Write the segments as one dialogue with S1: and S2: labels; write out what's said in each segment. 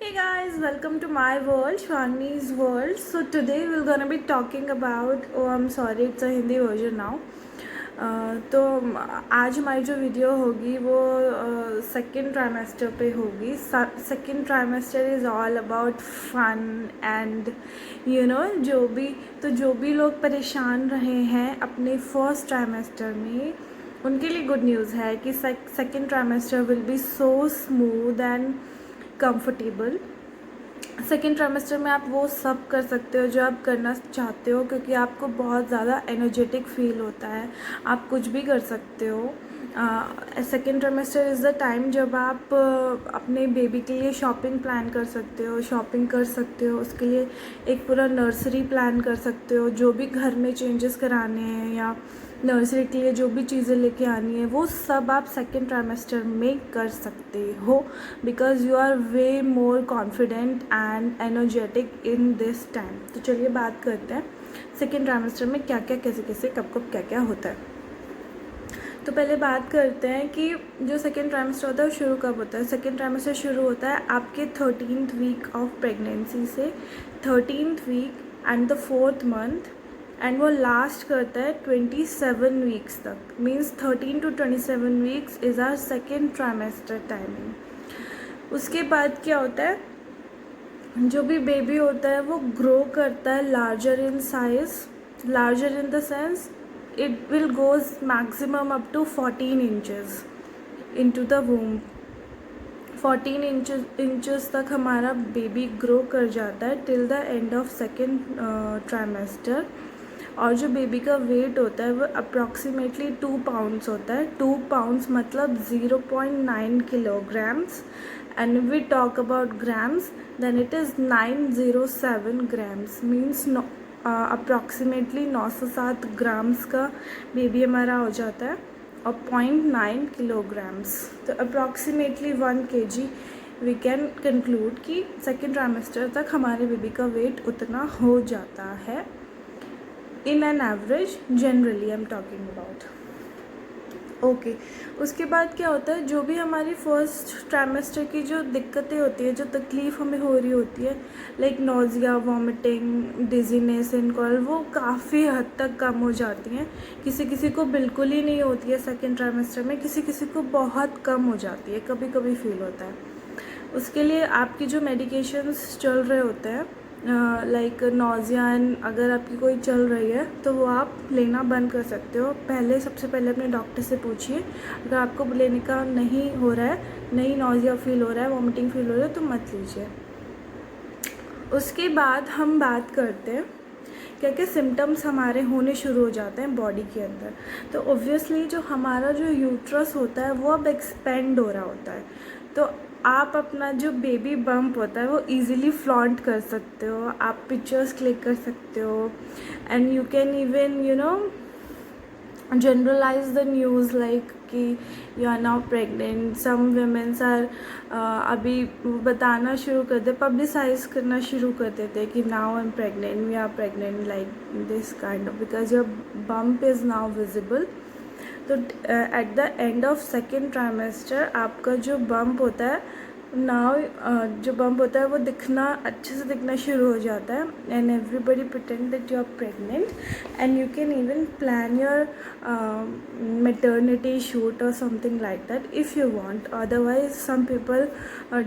S1: Hey guys, welcome to my world, Shwani's world. So today we're gonna be talking about, oh I'm sorry, it's a Hindi version now. तो आज हमारी जो video होगी वो second trimester पे होगी. Second trimester is all about fun and जो भी लोग परेशान रहे हैं अपने फर्स्ट ट्राइमेस्टर में, उनके लिए गुड न्यूज़ है कि second trimester will be so smooth and comfortable. Second trimester में आप वो सब कर सकते हो जो आप करना चाहते हो, क्योंकि आपको बहुत ज़्यादा एनर्जेटिक फील होता है. आप कुछ भी कर सकते हो. Second trimester is the time जब आप अपने बेबी के लिए शॉपिंग प्लान कर सकते हो, उसके लिए एक पूरा नर्सरी प्लान कर सकते हो. जो भी घर में चेंजेस कराने हैं या नर्सरी के लिए जो भी चीज़ें लेके आनी है वो सब आप सेकेंड ट्राइमेस्टर में कर सकते हो, because you are way more confident and energetic in this time. तो चलिए बात करते हैं सेकेंड ट्राइमेस्टर में क्या क्या, कैसे कैसे, कब कब क्या क्या होता है. तो पहले बात करते हैं कि जो सेकेंड ट्राइमेस्टर होता है वो शुरू कब होता है. सेकेंड ट्राइमेस्टर शुरू होता है आपके 13th वीक ऑफ प्रेगनेंसी से, 13th week and the 4th month, and वो लास्ट करता है 27 वीक्स तक. Means 13 to 27 weeks is our second trimester timing. उसके बाद क्या होता है, जो भी बेबी होता है वो ग्रो करता है larger in size, larger in the sense it will goes maximum up to 14 inches into the womb. 14 inches तक हमारा बेबी ग्रो कर जाता है till the end of second trimester. और जो बेबी का वेट होता है वो अप्रॉक्सीमेटली 2 pounds होता है. 2 pounds मतलब 0.9 kilograms. And we talk about grams then it is 907 grams. Means approximately 9 से 7 ग्राम्स का बेबी हमारा हो जाता है, और 0.9 kilograms. तो approximately 1 kg we can conclude कि सेकेंड ट्राइमेस्टर तक हमारे बेबी का वेट उतना हो जाता है in an average. Generally I am talking about. Okay. उसके बाद क्या होता है, जो भी हमारी फर्स्ट ट्राइमेस्टर की जो दिक्कतें होती है, जो तकलीफ़ हमें हो रही होती है, लाइक नोज़िया, वॉमिटिंग, डिजीनेस इन कॉल, वो काफ़ी हद तक कम हो जाती हैं. किसी किसी को बिल्कुल ही नहीं होती है सेकेंड ट्राइमेस्टर में, किसी किसी को बहुत कम हो जाती है, कभी कभी फील होता है. उसके लिए आपकी जो मेडिकेशंस चल रहे होते हैं, लाइक नोज़िया, अगर आपकी कोई चल रही है तो वो आप लेना बंद कर सकते हो. सबसे पहले अपने डॉक्टर से पूछिए. अगर आपको लेने का नहीं हो रहा है, नहीं नोज़िया फील हो रहा है, वॉमिटिंग फील हो रहा है, तो मत लीजिए. उसके बाद हम बात करते हैं क्या क्या सिम्टम्स हमारे होने शुरू हो जाते हैं बॉडी के अंदर. तो ऑब्वियसली जो हमारा जो यूट्रस होता है वो अब एक्सपेंड हो रहा होता है. तो आप अपना जो बेबी बम्प होता है वो इजीली फ्लॉन्ट कर सकते हो, आप पिक्चर्स क्लिक कर सकते हो, and you can even generalise the news like कि you are now pregnant. Some womens are अभी बताना शुरू कर दे, पब्लिसाइज करना शुरू कर देते कि now I am pregnant, we are pregnant, like this kind of, because your bump is now visible. तो at the end of second trimester आपका जो बम्प होता है जो बम्प होता है वो दिखना, अच्छे से दिखना शुरू हो जाता है. And everybody pretend that you are pregnant, and you can even plan your maternity shoot or something like that if you want. Otherwise some people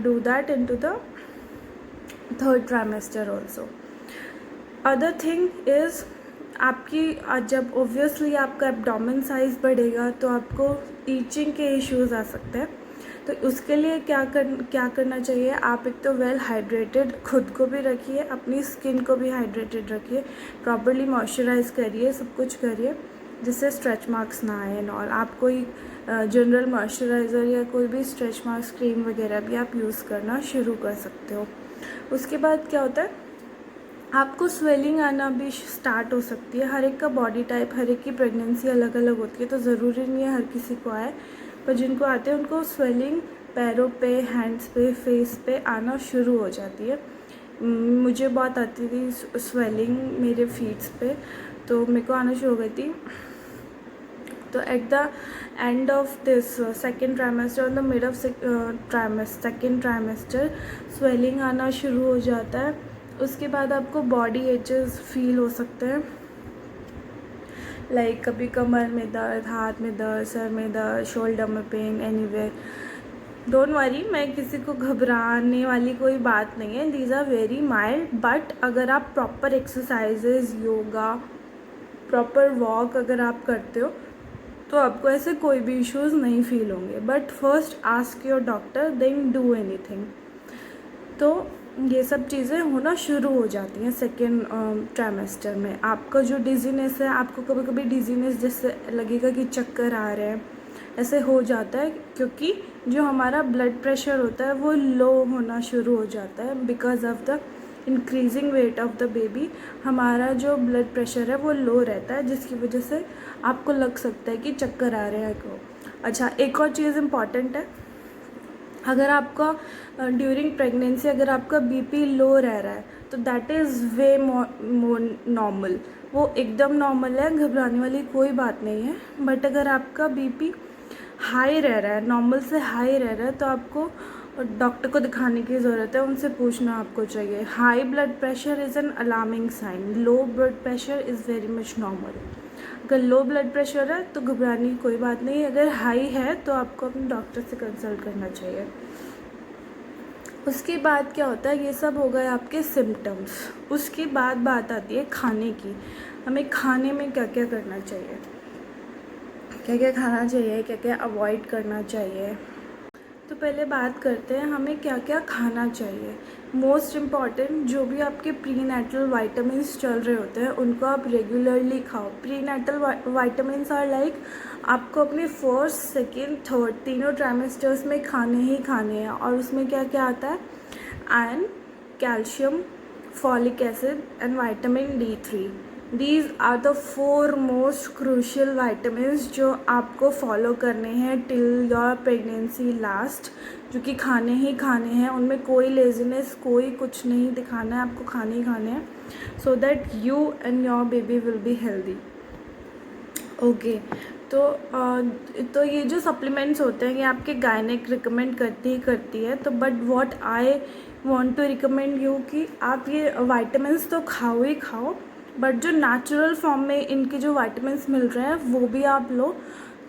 S1: do that into the third trimester also. Other thing is आपकी जब obviously आपका abdomen size बढ़ेगा तो आपको itching के issues आ सकते हैं. तो उसके लिए क्या करना चाहिए, आप एक तो वेल हाइड्रेटेड खुद को भी रखिए, अपनी स्किन को भी हाइड्रेटेड रखिए, प्रॉपर्ली मॉइस्चराइज करिए, सब कुछ करिए जिससे स्ट्रेच मार्क्स ना आए. और आप कोई जनरल मॉइस्चराइज़र या कोई भी स्ट्रेच मार्क्स क्रीम वगैरह भी आप यूज़ करना शुरू कर सकते हो. उसके बाद क्या होता है, आपको स्वेलिंग आना भी स्टार्ट हो सकती है. हर एक का बॉडी टाइप, हर एक की प्रेगनेंसी अलग अलग होती है, तो ज़रूरी नहीं है हर किसी को आए, पर जिनको आते हैं उनको स्वेलिंग पैरों पे, हैंड्स पे, फेस पे आना शुरू हो जाती है. मुझे बहुत आती थी स्वेलिंग मेरे फीट्स पे, तो मेरे को आना शुरू हो गई थी. तो at the end of this second trimester, on the mid of second trimester swelling आना शुरू हो जाता है। उसके बाद आपको बॉडी एचेस फील हो सकते हैं, लाइक कभी कमर में दर्द, हाथ में दर्द, सर में दर्द, शोल्डर में पेन, एनीवेयर। डोंट वरी, मैं किसी को घबराने वाली कोई बात नहीं है, these are very mild. But अगर आप proper exercises, yoga, proper walk अगर आप करते हो तो आपको ऐसे कोई भी इश्यूज़ नहीं फील होंगे। But first ask your doctor, then do anything. तो ये सब चीज़ें होना शुरू हो जाती हैं सेकेंड ट्राइमेस्टर में। आपका जो डिजीनेस है, आपको कभी कभी डिजीनेस जैसे लगेगा कि चक्कर आ रहे हैं, ऐसे हो जाता है क्योंकि जो हमारा ब्लड प्रेशर होता है वो लो होना शुरू हो जाता है। Because of the increasing weight of the baby हमारा जो ब्लड प्रेशर है वो लो रहता है, जिसकी वजह से आपको लग सकता है कि चक्कर आ रहे हैं को। अच्छा, एक और चीज़ इम्पॉर्टेंट है, अगर आपका ड्यूरिंग प्रेगनेंसी अगर आपका बीपी लो रह रहा है तो that is way more normal, वो एकदम नॉर्मल है, घबराने वाली कोई बात नहीं है। बट अगर आपका बीपी हाई रह रहा है, नॉर्मल से हाई रह रहा है, तो आपको डॉक्टर को दिखाने की ज़रूरत है, उनसे पूछना आपको चाहिए। High blood pressure is an alarming sign, low blood pressure is very much normal. अगर लो ब्लड प्रेशर है तो घबराने की कोई बात नहीं, अगर हाई है तो आपको अपने डॉक्टर से कंसल्ट करना चाहिए। उसके बाद क्या होता है, ये सब हो गए आपके सिम्टम्स। उसके बाद बात आती है खाने की। हमें खाने में क्या क्या करना चाहिए, क्या क्या खाना चाहिए, क्या क्या अवॉइड करना चाहिए। तो पहले बात करते हैं हमें क्या क्या खाना चाहिए। मोस्ट इम्पॉर्टेंट, जो भी आपके प्री नेटल वाइटामिन्स चल रहे होते हैं उनको आप रेगुलरली खाओ। Pre natal vitamins are like आपको अपने फर्स्ट, सेकेंड, थर्ड तीनों ट्राइमेस्टर्स में खाने ही खाने हैं। और उसमें क्या क्या आता है, iron, calcium, folic acid and vitamin D3। These are the 4 most crucial vitamins जो आपको फॉलो करने हैं टिल योर प्रेगनेंसी लास्ट, जो कि खाने ही खाने हैं। उनमें कोई लेजीनेस, कोई कुछ नहीं दिखाना है, आपको खाने ही खाने हैं, so that you and your baby will be healthy. Okay, तो ये जो सप्लीमेंट्स होते हैं ये आपके गायनेक रिकमेंड करती है। तो but what I want to recommend you कि आप ये विटामिन्स तो खाओ ही खाओ, बट जो नेचुरल फॉर्म में इनके जो विटामिन्स मिल रहे हैं वो भी आप लो।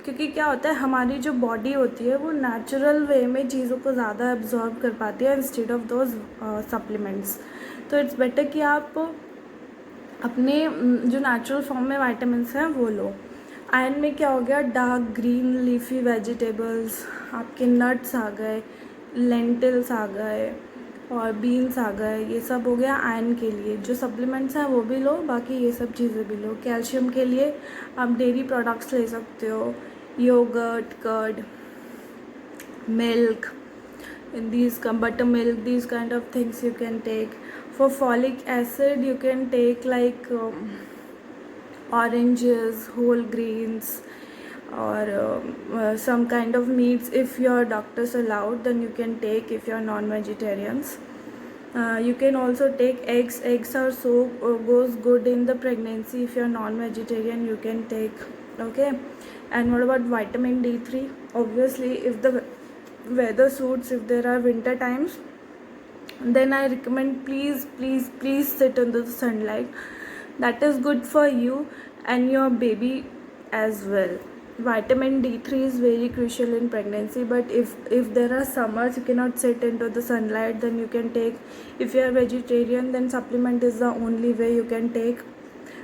S1: क्योंकि क्या होता है, हमारी जो बॉडी होती है वो नेचुरल वे में चीज़ों को ज़्यादा एब्जॉर्ब कर पाती है इंस्टेड ऑफ दोज सप्लीमेंट्स। तो इट्स बेटर कि आप अपने जो नेचुरल फॉर्म में विटामिन्स हैं वो लो। आयरन में क्या हो गया, डार्क ग्रीन लीफी वेजिटेबल्स, आपके नट्स आ गए, लेंटिल्स आ गए और बीन्स आ गए, ये सब हो गया आयरन के लिए। जो सप्लीमेंट्स हैं वो भी लो, बाकी ये सब चीज़ें भी लो। कैल्शियम के लिए आप डेयरी प्रोडक्ट्स ले सकते हो, yogurt, curd, milk, butter milk, these kind of things you can take. For folic acid you can take like oranges, whole grains, or some kind of meats. If your doctors allowed, then you can take. If you are non-vegetarians, you can also take eggs are so goes good in the pregnancy. If you are non-vegetarian, you can take. Okay, and what about vitamin D3? Obviously, if the weather suits, if there are winter times, then I recommend please sit under the sunlight. That is good for you and your baby as well. Vitamin D3 is very crucial in pregnancy, but if there are summers you cannot sit into the sunlight, then you can take. If you are vegetarian, then supplement is the only way you can take.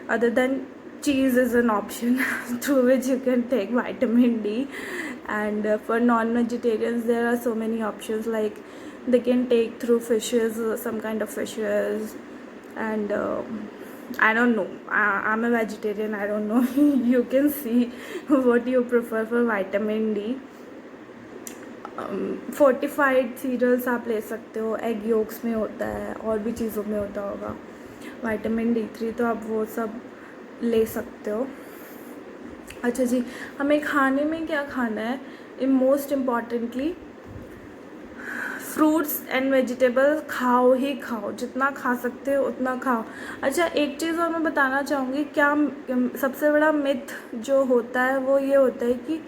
S1: Other than cheese is an option through which you can take vitamin D. And for non-vegetarians there are so many options, like they can take through fishes, some kind of fishes. And I don't know, I'm a vegetarian, I don't know. You can see what you prefer for vitamin D. Fortified cereals आप ले सकते हो, egg yolks में होता है, और भी चीज़ों में होता होगा विटामिन D3, तो आप वो सब ले सकते हो। अच्छा जी, हमें खाने में क्या खाना है, most importantly fruits and vegetables खाओ ही खाओ, जितना खा सकते हो उतना खाओ। अच्छा, एक चीज़ और मैं बताना चाहूँगी, क्या सबसे बड़ा मिथ जो होता है वो ये होता है कि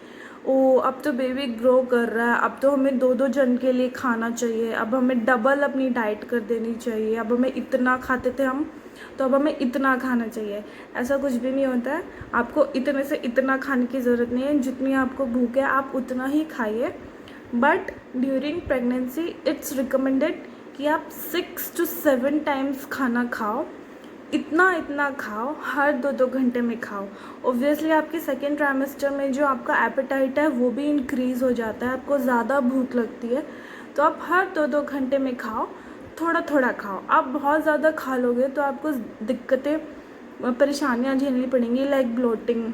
S1: ओ अब तो बेबी ग्रो कर रहा है, अब तो हमें 2-2 जन के लिए खाना चाहिए, अब हमें डबल अपनी डाइट कर देनी चाहिए, अब हमें इतना खाते थे हम तो अब हमें इतना खाना चाहिए। ऐसा कुछ भी नहीं होता है, आपको इतने से इतना खाने की ज़रूरत नहीं है, जितनी आपको भूख है आप उतना ही खाइए। But during pregnancy it's recommended कि आप 6 to 7 टाइम्स खाना खाओ, इतना खाओ, हर 2-2 घंटे में खाओ। ऑब्वियसली आपके सेकेंड ट्राइमेस्टर में जो आपका एपेटाइट है वो भी इंक्रीज़ हो जाता है, आपको ज़्यादा भूख लगती है, तो आप हर 2-2 घंटे में खाओ, थोड़ा थोड़ा खाओ। आप बहुत ज़्यादा खा लोगे तो आपको दिक्कतें, परेशानियाँ झेलनी पड़ेंगी, लाइक ब्लोटिंग,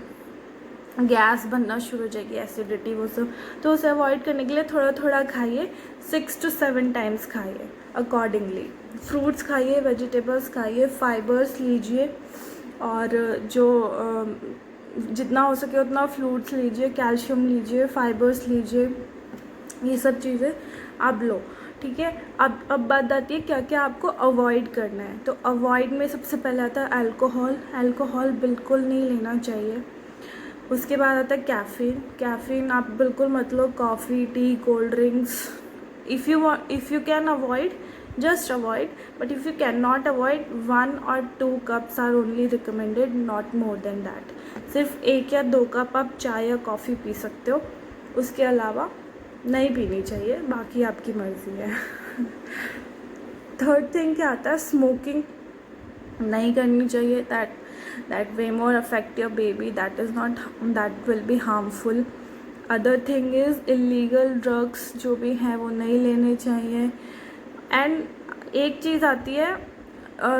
S1: गैस बनना शुरू हो जाएगी, एसिडिटी, वो सब। तो उसे अवॉइड करने के लिए थोड़ा थोड़ा खाइए, 6 to 7 टाइम्स खाइए अकॉर्डिंगली। फ्रूट्स खाइए, वेजिटेबल्स खाइए, फाइबर्स लीजिए, और जो जितना हो सके उतना फ्रूट्स लीजिए, कैल्शियम लीजिए, फाइबर्स लीजिए, ये सब चीज़ें आप लो, ठीक है। अब बात आती है क्या क्या आपको अवॉइड करना है। तो अवॉइड में सबसे पहले आता है अल्कोहल। अल्कोहल बिल्कुल नहीं लेना चाहिए। उसके बाद आता है कैफ़ीन। कैफ़ीन आप बिल्कुल मत लो, coffee, tea, cold drinks. If you can avoid, just avoid, but if you can not avoid, 1 or 2 cups are only recommended, not more than that. सिर्फ 1 या 2 कप आप चाय या कॉफ़ी पी सकते हो, उसके अलावा नहीं पीनी चाहिए, बाकी आपकी मर्ज़ी है। थर्ड थिंग क्या आता है, स्मोकिंग नहीं करनी चाहिए। that way more affect your baby, that will be harmful. Other thing is illegal drugs जो भी हैं वो नहीं लेने चाहिए। एंड एक चीज़ आती है,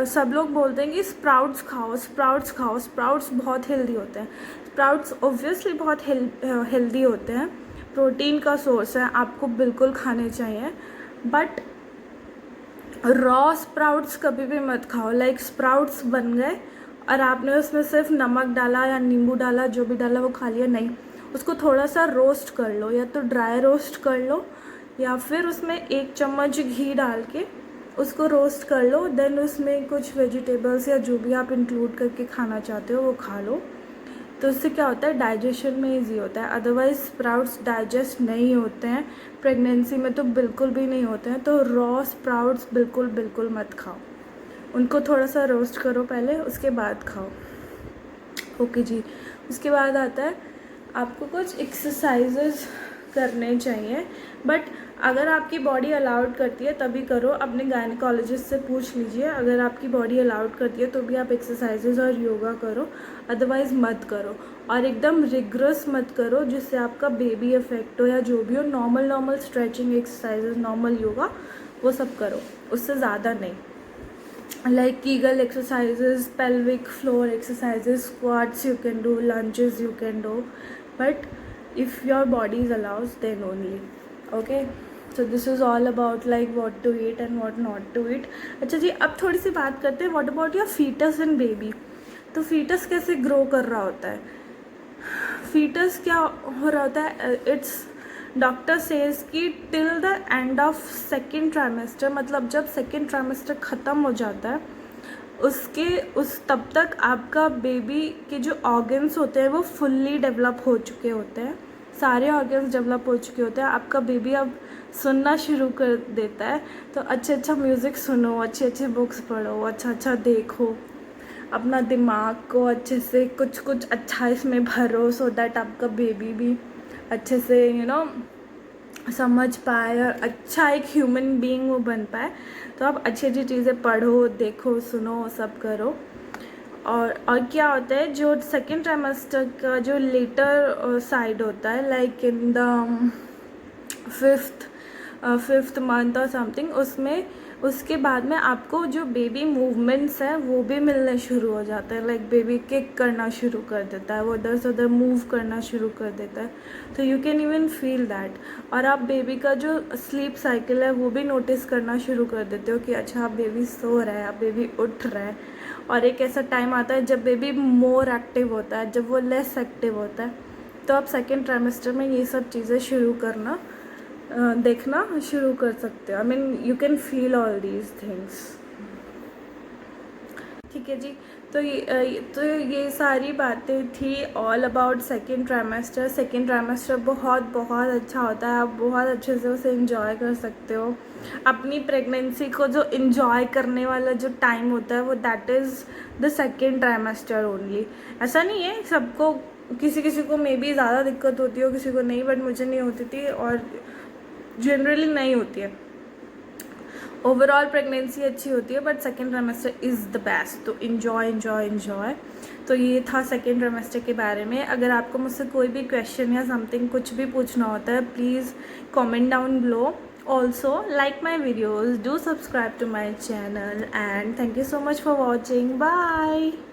S1: सब लोग बोलते हैं कि स्प्राउट्स खाओ, स्प्राउट्स खाओ, स्प्राउट्स बहुत हेल्दी होते हैं। स्प्राउट्स ऑब्वियसली बहुत हेल्दी होते हैं, प्रोटीन का सोर्स है, आपको बिल्कुल खाने चाहिए, बट रॉ स्प्राउट्स कभी भी मत खाओ। लाइक स्प्राउट्स बन गए और आपने उसमें सिर्फ नमक डाला या नींबू डाला, जो भी डाला वो खा लिया, नहीं, उसको थोड़ा सा रोस्ट कर लो, या तो ड्राई रोस्ट कर लो, या फिर उसमें 1 चम्मच घी डाल के उसको रोस्ट कर लो, देन उसमें कुछ वेजिटेबल्स या जो भी आप इंक्लूड करके खाना चाहते हो वो खा लो। तो उससे क्या होता है, डाइजेशन में ईजी होता है। अदरवाइज स्प्राउट्स डाइजेस्ट नहीं होते हैं, प्रेगनेंसी में तो बिल्कुल भी नहीं होते हैं। तो रॉ स्प्राउट्स बिल्कुल मत खाओ, उनको थोड़ा सा रोस्ट करो पहले, उसके बाद खाओ। ओके जी। उसके बाद आता है आपको कुछ एक्सरसाइजेस करने चाहिए, बट अगर आपकी बॉडी अलाउड करती है तभी करो। अपने गायनेकोलॉजिस्ट से पूछ लीजिए, अगर आपकी बॉडी अलाउड करती है तो भी आप एक्सरसाइजेज और योगा करो, अदरवाइज़ मत करो। और एकदम रिग्रस मत करो जिससे आपका बेबी इफेक्ट हो या जो भी हो। Normal stretching exercises, normal yoga, वो सब करो, उससे ज़्यादा नहीं। Like Kegel exercises, pelvic floor exercises, squats you can do, lunches you can do, but if your body is allows then only. Okay, so this is all about like what to eat and what not to eat. अच्छा जी, अब थोड़ी सी बात करते हैं what about your fetus and baby. तो fetus कैसे grow कर रहा होता है, fetus क्या हो रहा होता है, इट्स डॉक्टर सेज कि till the end of second trimester, मतलब जब सेकेंड ट्राइमेस्टर ख़त्म हो जाता है उस तब तक आपका बेबी के जो ऑर्गन्स होते हैं वो फुल्ली डेवलप हो चुके होते हैं, सारे ऑर्गन्स डेवलप हो चुके होते हैं। आपका बेबी अब सुनना शुरू कर देता है, तो अच्छा म्यूज़िक सुनो, अच्छी बुक्स पढ़ो, अच्छा देखो, अपना दिमाग को अच्छे से कुछ अच्छा इसमें भरो, सो दैट आपका बेबी भी अच्छे से समझ पाए और अच्छा एक ह्यूमन बीइंग वो बन पाए। तो आप अच्छी चीज़ें पढ़ो, देखो, सुनो, सब करो। और क्या होता है, जो सेकेंड ट्राइमेस्टर का जो लेटर साइड होता है, like in the fifth month और समथिंग, उसके बाद में आपको जो बेबी मूवमेंट्स हैं वो भी मिलने शुरू हो जाते हैं। लाइक बेबी किक करना शुरू कर देता है, वो इधर से उधर मूव करना शुरू कर देता है, तो you can even feel that. और आप बेबी का जो स्लीप साइकिल है वो भी नोटिस करना शुरू कर देते हो कि अच्छा अब बेबी सो रहा है, अब बेबी उठ रहा है। और एक ऐसा टाइम आता है जब बेबी मोर एक्टिव होता है, जब वो लेस एक्टिव होता है। तो आप सेकेंड ट्राइमेस्टर में ये सब चीज़ें शुरू करना देखना शुरू कर सकते हो। I mean you can feel all these things. ठीक है जी। तो ये सारी बातें थी all about second trimester. Second trimester बहुत बहुत अच्छा होता है, आप बहुत अच्छे से उसे इंजॉय कर सकते हो। अपनी प्रेगनेंसी को जो इंजॉय करने वाला जो टाइम होता है वो that is the second trimester only. ऐसा नहीं है सबको, किसी किसी को मे बी ज़्यादा दिक्कत होती हो, किसी को नहीं, बट मुझे नहीं होती थी और जनरली नहीं होती है। ओवरऑल प्रेगनेंसी अच्छी होती है but second trimester is the best. तो इन्जॉय इन्जॉय इन्जॉय। तो ये था सेकेंड ट्राइमेस्टर के बारे में। अगर आपको मुझसे कोई भी क्वेश्चन या समथिंग कुछ भी पूछना होता है, please comment down below. Also like my videos, do subscribe to my channel, and thank you so much for watching. Bye.